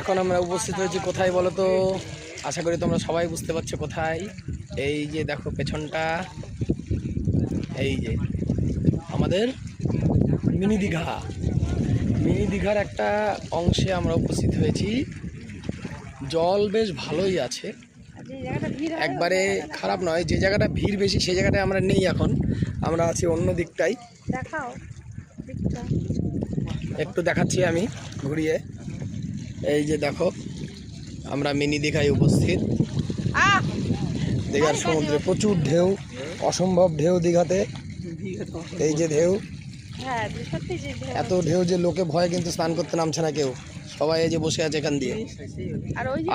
এখন আমরা উপস্থিত হয়েছি কোথায় বলো তো? আশা করি তোমরা সবাই বুঝতে পারছো কোথায়। এই যে দেখো পেছনটা, এই যে আমাদের মিনি দীঘা। মিনি দীঘার একটা অংশে আমরা উপস্থিত হয়েছি। জল বেশ ভালোই আছে, একবারে খারাপ নয়। যে জায়গাটা ভিড় বেশি সেই জায়গাটায় আমরা নেই, এখন আমরা আছি অন্য দিকটাই। দেখাও একটু দেখাচ্ছি আমি ঘুরিয়ে। এই যে দেখো আমরা মিনি দীঘায় উপস্থিত। দীঘার সমুদ্রে প্রচুর ঢেউ, অসম্ভব ঢেউ দীঘাতে। এই যে ঢেউ, এত ঢেউ যে লোকে ভয়ে কিন্তু স্নান করতে নামছে না কেউ, সবাই এই যে বসে আছে এখান দিয়ে।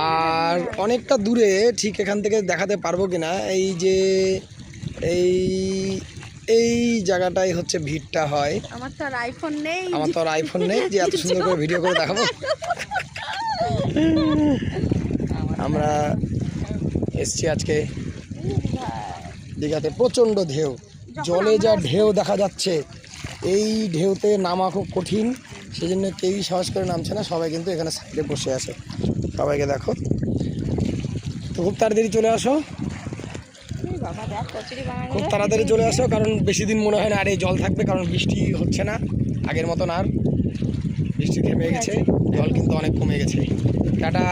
আর অনেকটা দূরে, ঠিক এখান থেকে দেখাতে পারবো কিনা, এই যে এই এই জায়গাটাই হচ্ছে ভিড়টা হয়। আমার তো আর আইফোন নেই, যে এত সুন্দর করে ভিডিও করে দেখাবো। আমরা এসছি আজকে দীঘাতে, প্রচণ্ড ঢেউ, জলে যা ঢেউ দেখা যাচ্ছে। এই ঢেউতে নামা খুব কঠিন, সেই জন্য কেউই সাহস করে নামছে না, সবাই কিন্তু এখানে সাইডে বসে আছে। সবাইকে দেখো, তো খুব তাড়াতাড়ি চলে আসো, খুব তাড়াতাড়ি চলে আসো, কারণ বেশি দিন মনে হয় না আর এই জল থাকবে, কারণ বৃষ্টি হচ্ছে না আগের মতন, আর বৃষ্টি থেমে গেছে, জল কিন্তু অনেক কমে গেছে। টাটা।